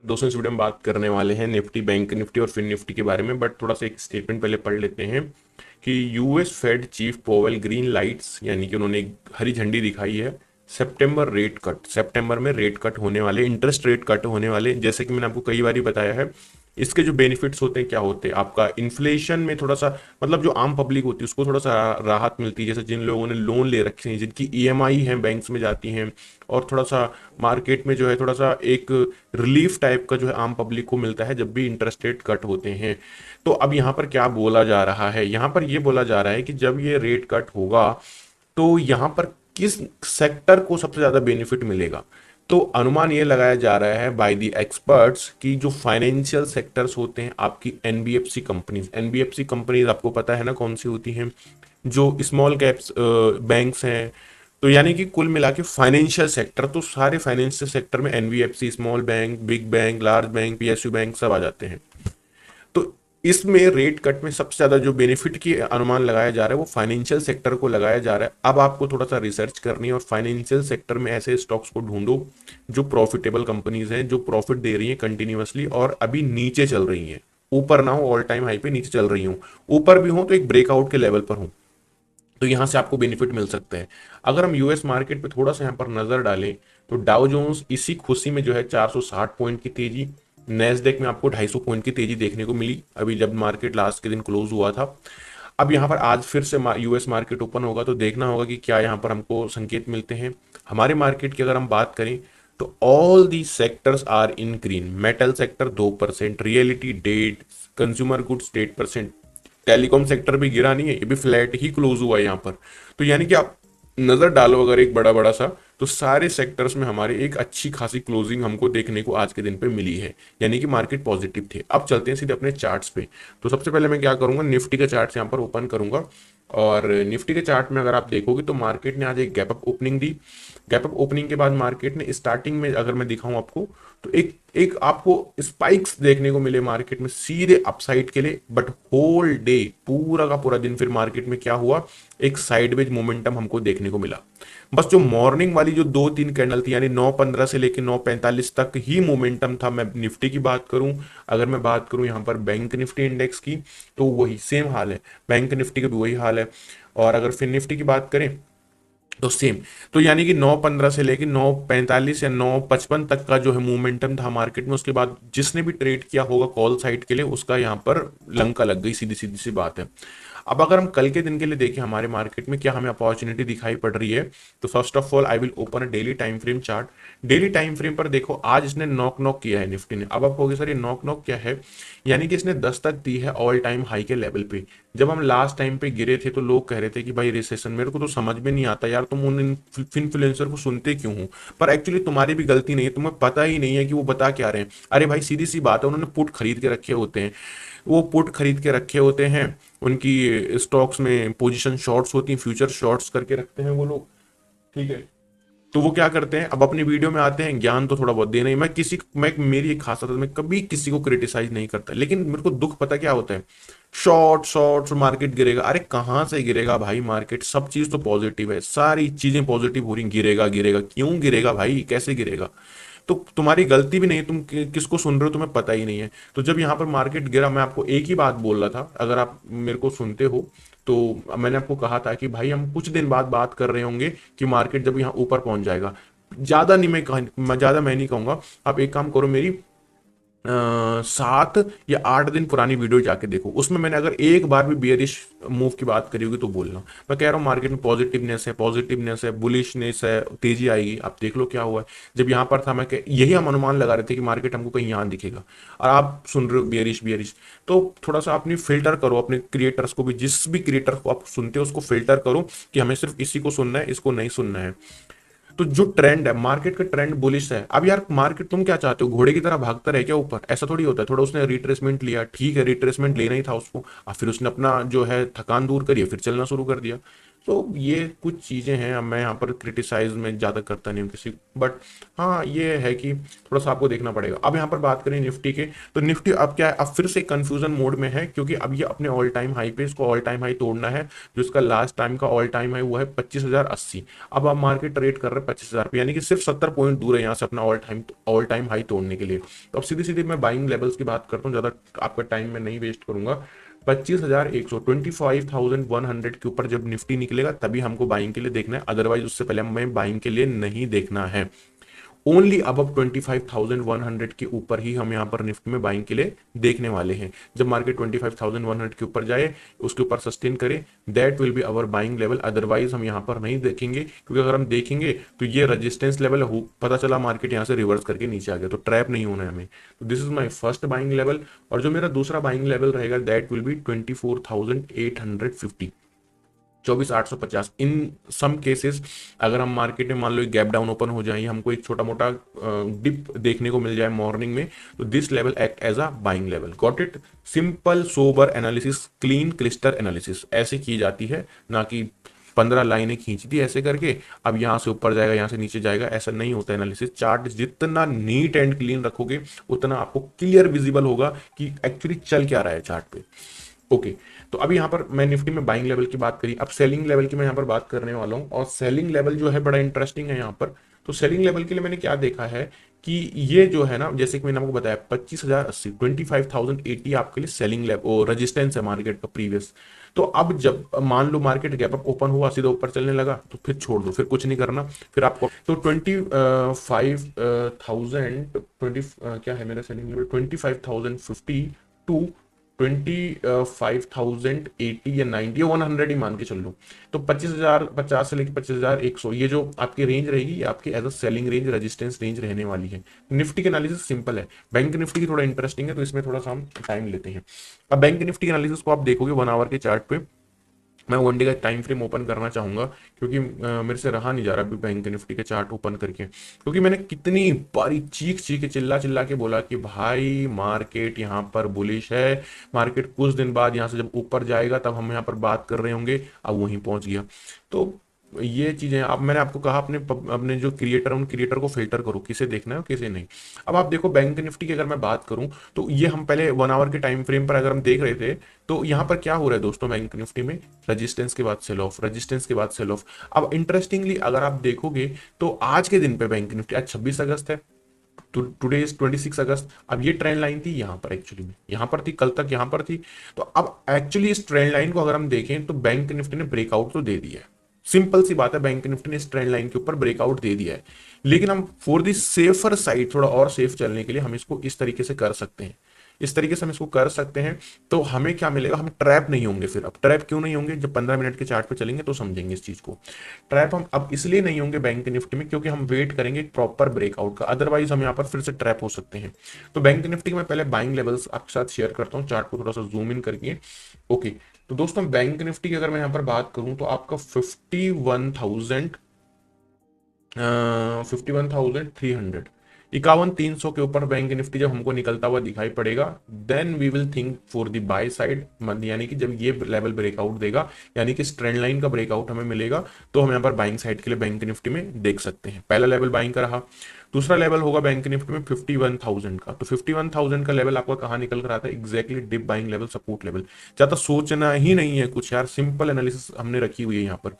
दोस्तों इस वीडियो में बात करने वाले हैं निफ्टी, बैंक निफ्टी और फिन निफ्टी के बारे में। बट थोड़ा सा एक स्टेटमेंट पहले पढ़ लेते हैं कि US Fed chief Powell green lights, यानी कि उन्होंने एक हरी झंडी दिखाई है सितंबर में रेट कट होने वाले, इंटरेस्ट रेट कट होने वाले। जैसे कि मैंने आपको कई बार बताया है, इसके जो बेनिफिट्स होते हैं क्या होते हैं, आपका इन्फ्लेशन में थोड़ा सा, मतलब जो आम पब्लिक होती है उसको थोड़ा सा राहत मिलती है। जैसे जिन लोगों ने लोन ले रखे हैं, जिनकी ईएमआई है बैंक्स में जाती हैं, और थोड़ा सा मार्केट में जो है थोड़ा सा एक रिलीफ टाइप का जो है आम पब्लिक को मिलता है जब भी इंटरेस्ट रेट कट होते हैं। तो अब यहाँ पर क्या बोला जा रहा है, यहाँ पर ये बोला जा रहा है कि जब ये रेट कट होगा तो यहाँ पर किस सेक्टर को सबसे ज्यादा बेनिफिट मिलेगा। तो अनुमान ये लगाया जा रहा है बाय द एक्सपर्ट्स कि जो फाइनेंशियल सेक्टर्स होते हैं, आपकी एनबीएफसी कंपनीज आपको पता है ना कौन सी होती हैं, जो स्मॉल कैप्स बैंक्स हैं। तो यानी कि कुल मिला के फाइनेंशियल सेक्टर, तो सारे फाइनेंशियल सेक्टर में NBFC, small bank, big bank, large bank, PSU bank सब आ जाते हैं। तो इसमें रेट कट में सबसे ज्यादा जो बेनिफिट की अनुमान लगाया जा रहा है वो फाइनेंशियल सेक्टर को लगाया जा रहा है। अब आपको थोड़ा सा रिसर्च करनी है और फाइनेंशियल सेक्टर में ऐसे स्टॉक्स को ढूंढो जो प्रॉफिटेबल कंपनीज हैं, जो प्रॉफिट दे रही हैं कंटिन्यूअसली और अभी नीचे चल रही हैं, ऊपर ना हो ऑल टाइम हाई पे, नीचे चल रही हूँ, ऊपर भी हो तो एक ब्रेकआउट के लेवल पर हूँ। तो यहां से आपको बेनिफिट मिल सकते हैं। अगर हम यूएस मार्केट पे थोड़ा सा यहाँ पर नजर डालें तो डाउ जोन्स इसी खुशी में जो है 460 पॉइंट की तेजी, नेस्डेक में आपको 250 पॉइंट की तेजी देखने को मिली अभी जब मार्केट लास्ट के दिन क्लोज हुआ था। अब यहाँ पर आज फिर से यूएस मार्केट ओपन होगा तो देखना होगा कि क्या यहाँ पर हमको संकेत मिलते हैं। हमारे मार्केट की अगर हम बात करें तो all the sectors are in green. Metal sector 2%, reality डेट, कंज्यूमर गुड्स 8%, टेलीकॉम सेक्टर भी गिरा नहीं है, ये भी फ्लैट ही क्लोज हुआ है यहाँ पर। तो यानी कि आप नजर डालो अगर एक बड़ा बड़ा सा, तो सारे सेक्टर्स में हमारे एक अच्छी खासी क्लोजिंग हमको देखने को आज के दिन पे मिली है, यानी कि मार्केट पॉजिटिव थे। अब चलते हैं सीधे अपने चार्ट्स पे। तो सबसे पहले मैं क्या करूंगा, निफ्टी का चार्ट यहाँ पर ओपन करूंगा। और निफ्टी के चार्ट में अगर आप देखोगे तो मार्केट ने आज एक गैप अप ओपनिंग दी। गैप अप ओपनिंग के बाद मार्केट ने स्टार्टिंग में, अगर मैं दिखाऊं आपको, तो एक एक आपको स्पाइक्स देखने को मिले मार्केट में सीधे अपसाइड के लिए। बट होल डे, पूरा का पूरा दिन फिर मार्केट में क्या हुआ, एक साइडवेज मोमेंटम हमको देखने को मिला। बस जो मॉर्निंग वाली जो 2-3 कैंडल थी, यानी 9:15 से लेकर 9:45 तक ही मोमेंटम था। मैं निफ्टी की बात करूं, अगर मैं बात करूं यहाँ पर बैंक निफ्टी इंडेक्स की, तो वही सेम हाल है, बैंक निफ्टी का भी वही हाल है। और अगर फिर निफ्टी की बात करें तो सेम। तो यानी कि 9:15 से लेकर 9:45 या 9:55 तक का जो है मोमेंटम था मार्केट में। उसके बाद जिसने भी ट्रेड किया होगा कॉल साइड के लिए, उसका यहाँ पर लंका लग गई, सीधी सीधी सी बात है। अब अगर हम कल के दिन के लिए देखें हमारे मार्केट में क्या हमें अपॉर्चुनिटी दिखाई पड़ रही है, तो first of all I will open a daily time frame chart. Daily time frame पर देखो, आज इसने नॉक नॉक किया है निफ्टी ने। अब आप कहोगे सर ये नॉक नॉक क्या है, यानी कि इसने दस्तक दी है ऑल टाइम हाई के लेवल पे। जब हम लास्ट टाइम पे गिरे थे तो लोग कह रहे थे कि भाई रिसेशन, मेरे को तो समझ में नहीं आता यार, तुम उन इन्फ्लुएंसर को सुनते क्यों हो। पर एक्चुअली तुम्हारी भी गलती नहीं है, तुम्हें पता ही नहीं है कि वो बता क्या रहे हैं। अरे भाई सीधी सी बात है, उन्होंने पुट खरीद के रखे होते हैं, वो पुट खरीद के रखे होते हैं, उनकी स्टॉक्स में पोजीशन शॉर्ट्स होती हैं, फ्यूचर शॉर्ट्स करके रखते हैं वो लोग, ठीक है। तो वो क्या करते हैं, अब अपनी वीडियो में आते हैं, ज्ञान तो थोड़ा बहुत देना ही। मैं मेरी एक खास आदत है, मैं कभी किसी को क्रिटिसाइज नहीं करता, लेकिन मेरे को दुख पता क्या होता है, शॉर्ट शॉर्ट मार्केट गिरेगा। अरे कहाँ से गिरेगा भाई, मार्केट सब चीज तो पॉजिटिव है, सारी चीजें पॉजिटिव हो रही, गिरेगा गिरेगा क्यों गिरेगा भाई, कैसे गिरेगा। तो तुम्हारी गलती भी नहीं है, तुम किसको सुन रहे हो तुम्हें पता ही नहीं है। तो जब यहाँ पर मार्केट गिरा, मैं आपको एक ही बात बोल रहा था, अगर आप मेरे को सुनते हो तो मैंने आपको कहा था कि भाई हम कुछ दिन बाद बात कर रहे होंगे कि मार्केट जब यहाँ ऊपर पहुंच जाएगा। ज्यादा नहीं, ज्यादा मैं नहीं कहूंगा। आप एक काम करो, मेरी 7 या 8 दिन पुरानी वीडियो जाके देखो, उसमें मैंने अगर एक बार भी बियरिश मूव की बात करी होगी तो बोलना। मैं कह रहा हूँ मार्केट में पॉजिटिवनेस है, बुलिशनेस है, तेजी आएगी। आप देख लो क्या हुआ है। जब यहाँ पर था, यही हम अनुमान लगा रहे थे कि मार्केट हमको कहीं यहाँ दिखेगा, और आप सुन रहे हो बियरिश बियरिश। तो थोड़ा सा अपनी फिल्टर करो, अपने क्रिएटर्स को भी, जिस भी क्रिएटर को आप सुनते हो उसको फिल्टर करो कि हमें सिर्फ इसी को सुनना है, इसको नहीं सुनना है। तो जो ट्रेंड है, मार्केट का ट्रेंड बुलिश है। अब यार मार्केट तुम क्या चाहते हो, घोड़े की तरह भागता रहे क्या ऊपर, ऐसा थोड़ी होता है। थोड़ा उसने रिट्रेसमेंट लिया, ठीक है, रिट्रेसमेंट लेना ही था उसको, और फिर उसने अपना जो है थकान दूर करी, फिर चलना शुरू कर दिया। तो ये कुछ चीज़ें हैं। अब मैं यहाँ पर क्रिटिसाइज में ज़्यादा करता नहीं हूँ किसी, बट हाँ ये है कि थोड़ा सा आपको देखना पड़ेगा। अब यहाँ पर बात करें निफ्टी के, तो निफ्टी अब क्या है, अब फिर से कंफ्यूजन मोड में है, क्योंकि अब ये अपने ऑल टाइम हाई पे, इसको ऑल टाइम हाई तोड़ना है। जो इसका लास्ट टाइम का ऑल टाइम हाई वो है 25,080। अब आप मार्केट ट्रेड कर रहे हैं 25,000 पे, यानी कि सिर्फ 70 पॉइंट दूर है यहाँ से अपना ऑल टाइम हाई तोड़ने के लिए। तो अब सीधी सीधी मैं बाइंग लेवल्स की बात करता हूँ, ज़्यादा आपका टाइम मैं नहीं वेस्ट करूंगा। 25,100, 25,100 के ऊपर जब निफ्टी निकलेगा तभी हमको बाइंग के लिए देखना है, अदरवाइज उससे पहले हमें बाइंग के लिए नहीं देखना है। ओनली अब 25,100 के ऊपर ही हम यहाँ पर निफ्टी में बाइंग के लिए देखने वाले हैं। जब मार्केट 25,100 के ऊपर जाए, उसके ऊपर सस्टेन करे, that will be our buying level, otherwise हम यहाँ पर नहीं देखेंगे, क्योंकि अगर हम देखेंगे तो ये रेजिस्टेंस लेवल हो, पता चला मार्केट यहाँ से रिवर्स करके नीचे आ गया, तो ट्रैप नहीं होना है हमें। तो this is my first buying level. और जो मेरा दूसरा बाइंग लेवल रहेगा that will be 24,850, 24,850। In some cases अगर हम मार्केट में मान लो एक गैप डाउन ओपन हो जाए, हमको एक छोटा मोटा डिप देखने को मिल जाए मॉर्निंग में, तो this level act as a buying level. Got it? Simple sober analysis, clean cluster analysis ऐसे की जाती है, ना कि 15 लाइनें खींची थी ऐसे करके अब यहां से ऊपर जाएगा यहां से नीचे जाएगा, ऐसा नहीं होता एनालिसिस। चार्ट जितना नीट एंड क्लीन रखोगे उतना आपको क्लियर विजिबल होगा कि एक्चुअली चल क्या रहा है चार्ट पे। ओके, तो अभी यहाँ पर मैं निफ्टी में बाइंग लेवल की बात करी, अब सेलिंग लेवल की मैं यहाँ पर बात करने वाला हूँ। और सेलिंग लेवल जो है बड़ा इंटरेस्टिंग है यहाँ पर। तो सेलिंग लेवल के लिए मैंने क्या देखा है कि ये जो है ना, जैसे कि मैंने आपको बताया 25,080, 25,080 आपके लिए सेलिंग लेवल रेजिस्टेंस है मार्केट का प्रीवियस। तो अब जब मान लो मार्केट गैप अप ओपन हुआ, सीधा ऊपर चलने लगा, तो फिर छोड़ दो, फिर कुछ नहीं करना। फिर आपको तो 25,000 क्या है मेरा सेलिंग लेवल, 25,050 टू 25,080 या 90 या 100 ही मान के चल लो। तो 25,050 से लेकर 25,100 ये जो आपकी रेंज रहेगी, ये आपकी as a selling range, resistance range रहने वाली है। निफ्टी की एनालिसिस सिंपल है, बैंक निफ्टी की थोड़ा इंटरेस्टिंग है, तो इसमें थोड़ा सा हम टाइम लेते हैं। अब बैंक निफ्टी की एनालिसिस को आप देखोगे 1 आवर के चार्ट पे, मैं 1 डे का टाइम फ्रेम ओपन करना चाहूंगा, क्योंकि मेरे से रहा नहीं जा रहा अभी बैंक निफ्टी के चार्ट ओपन करके, क्योंकि मैंने कितनी बारी चीख चीख के चिल्ला चिल्ला के बोला कि भाई मार्केट यहाँ पर बुलिश है, मार्केट कुछ दिन बाद यहाँ से जब ऊपर जाएगा तब हम यहाँ पर बात कर रहे होंगे। अब वहीं पहुंच गया। तो ये चीजें, अब मैंने आपको कहा अपने अपने जो क्रिएटर उन क्रिएटर को फिल्टर करो, किसे देखना है और किसे नहीं। अब आप देखो बैंक निफ्टी की अगर मैं बात करूं, तो ये हम पहले 1 आवर के टाइम फ्रेम पर अगर हम देख रहे थे, तो यहाँ पर क्या हो रहा है दोस्तों बैंक निफ्टी में, रजिस्टेंस के बाद सेल ऑफ, रजिस्टेंस के बाद सेल ऑफ। अब इंटरेस्टिंगली अगर आप देखोगे तो आज के दिन पे बैंक निफ्टी, आज 26 अगस्त है, टुडे इज 26 अगस्त, अब ये ट्रेंड लाइन थी यहाँ पर, एक्चुअली में यहाँ पर थी, कल तक यहाँ पर थी। तो अब एक्चुअली इस ट्रेंड लाइन को अगर हम देखें तो बैंक निफ्टी ने ब्रेकआउट तो दे दिया है, सिंपल सी बात है, बैंक निफ्टी ने इस ट्रेंड लाइन के ऊपर ब्रेकआउट दे दिया है। लेकिन हम फॉर दी सेफर साइड, थोड़ा और सेफ चलने के लिए हम इसको इस तरीके से कर सकते हैं, इस तरीके से हम इसको कर सकते हैं। तो हमें क्या मिलेगा, हम ट्रैप नहीं होंगे फिर। अब ट्रैप क्यों नहीं होंगे, जब 15 मिनट के चार्ट पे चलेंगे तो समझेंगे इस चीज को। ट्रैप हम अब इसलिए नहीं होंगे बैंक निफ्टी में, क्योंकि हम वेट करेंगे एक प्रॉपर ब्रेकआउट का, अदरवाइज हम यहाँ पर फिर से ट्रैप हो सकते हैं। तो बैंक निफ्टी में पहले बाइंग लेवल्स आपके साथ शेयर करता हूँ, चार्ट को थोड़ा सा जूम इन करके। ओके, तो दोस्तों बैंक निफ्टी की अगर मैं यहाँ पर बात करूं तो आपका 51,300, 51,300 के ऊपर बैंक निफ्टी जब हमको निकलता हुआ दिखाई पड़ेगा, then we will think for the buy side, यानी कि जब ये लेवल ब्रेकआउट देगा, यानी कि ट्रेंड लाइन का ब्रेकआउट हमें मिलेगा, तो हम यहाँ पर बाइंग साइड के लिए बैंक निफ्टी में देख सकते हैं। पहला लेवल बाइंग का रहा। दूसरा लेवल होगा बैंक निफ्टी में 51,000 का। तो 51,000 का लेवल आपका कहाँ निकल कर आता है, exactly dip buying level, support level. ज्यादा सोचना ही नहीं है कुछ यार, सिंपल एनालिसिस हमने रखी हुई है यहाँ पर।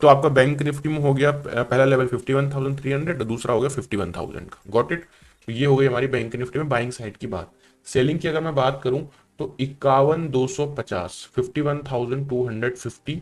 तो आपका बैंक निफ्टी में हो गया पहला लेवल 51,300, दूसरा हो गया 51,000 का। Got it? तो ये हो गई हमारी बैंक निफ्टी में बाइंग साइड की बात। सेलिंग की अगर मैं बात करूं तो 51,250, 51,250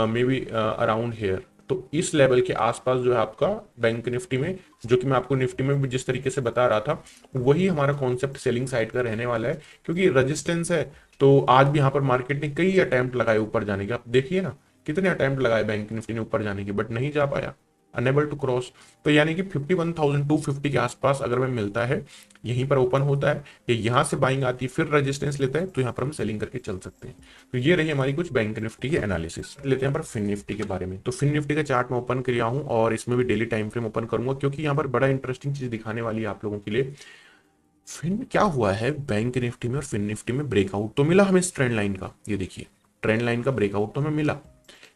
मे बी अराउंड हेयर। तो इस लेवल के आसपास जो है आपका बैंक निफ्टी में, जो कि मैं आपको निफ्टी में भी जिस तरीके से बता रहा था, वही हमारा कॉन्सेप्ट सेलिंग साइड का रहने वाला है, क्योंकि रेजिस्टेंस है। तो आज भी यहाँ पर मार्केट ने कई अटेम्प्ट लगाए ऊपर जाने के, आप देखिए ना कितने अटेम्प्ट लगाए बैंक निफ्टी ने ऊपर जाने के, बट नहीं जा पाया, अनेबल टू क्रॉस। तो यानी कि 51,250 के आसपास अगर हमें मिलता है, यहीं पर ओपन होता है या यहाँ से बाइंग आती है फिर रेजिस्टेंस लेता है, तो यहाँ पर हम सेलिंग करके चल सकते हैं। तो ये रही हमारी कुछ बैंक निफ्टी की एनालिसिस। लेते हैं पर फिन निफ्टी के बारे में। तो फिन निफ्टी का चार्ट मैं ओपन किया हूँ और इसमें भी डेली टाइम फ्रेम ओपन करूंगा, क्योंकि यहाँ पर बड़ा इंटरेस्टिंग चीज दिखाने वाली है आप लोगों के लिए। फिन में क्या हुआ है, बैंक निफ्टी में और फिन निफ्टी में ब्रेकआउट तो मिला हमें इस ट्रेंड लाइन का, ये देखिए ट्रेंड लाइन का ब्रेकआउट तो हमें मिला,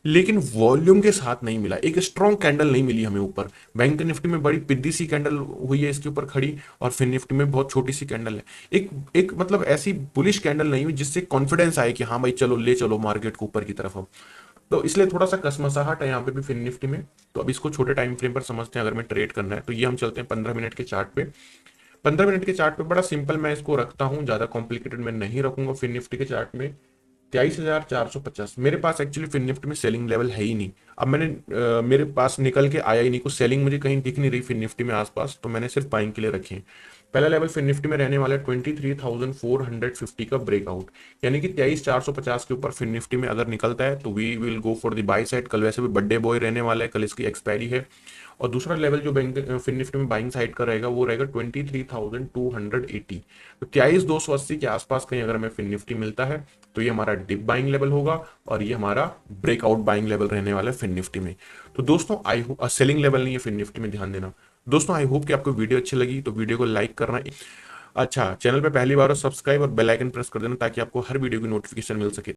लेकिन वॉल्यूम के साथ नहीं मिला, एक स्ट्रॉन्ग कैंडल नहीं मिली हमें ऊपर। बैंक निफ्टी में बड़ी पिद्दी सी कैंडल हुई है इसके ऊपर खड़ी, और फिर निफ्टी में बहुत छोटी सी कैंडल है। एक एक मतलब ऐसी बुलिश कैंडल नहीं हुई जिससे कॉन्फिडेंस आए कि हाँ भाई चलो ले चलो मार्केट को ऊपर की तरफ हम। तो इसलिए थोड़ा सा कसमसाहट है यहाँ पे भी फिन निफ्टी में। तो अब इसको छोटे टाइम फ्रेम पर समझते हैं, अगर मैं ट्रेड करना है तो ये हम चलते हैं 15 मिनट के चार्ट पे। 15 मिनट के चार्ट पे बड़ा सिंपल मैं इसको रखता हूँ, ज्यादा कॉम्प्लिकेटेड मैं नहीं रखूंगा। फिन निफ्टी के चार्ट में 23,450 मेरे पास एक्चुअली फिन निफ्टी में सेलिंग लेवल है ही नहीं। अब मैंने मेरे पास निकल के आया ही नहीं, कुछ सेलिंग मुझे कहीं दिख नहीं रही फिन निफ्टी में आसपास, तो मैंने सिर्फ बाइंग के लिए रखे हैं। पहला लेवल फिन निफ्टी में रहने वाला है 23,450 का ब्रेकआउट, यानी कि 23,450 के ऊपर फिन निफ्टी में अगर निकलता है तो we will go for the buy side. कल वैसे भी बर्थडे बॉय रहने वाला है, कल इसकी एक्सपायरी है। और दूसरा लेवल जो बैंक फिन निफ्टी में बाइंग साइड का रहेगा वो रहेगा 23,280। तो 23,280 के आसपास कहीं अगर हमें फिन निफ्टी मिलता है तो ये हमारा डिप बाइंग लेवल होगा, और ये हमारा ब्रेकआउट बाइंग लेवल रहने वाला है फिन निफ्टी में। तो दोस्तों आई होप सेलिंग लेवल नहीं है फिन निफ्टी में, ध्यान देना। दोस्तों आई होप कि आपको वीडियो अच्छी लगी, तो वीडियो को लाइक करना। अच्छा, चैनल पे पहली बार हो सब्सक्राइब और बेल आइकन प्रेस कर देना ताकि आपको हर वीडियो की नोटिफिकेशन मिल सके।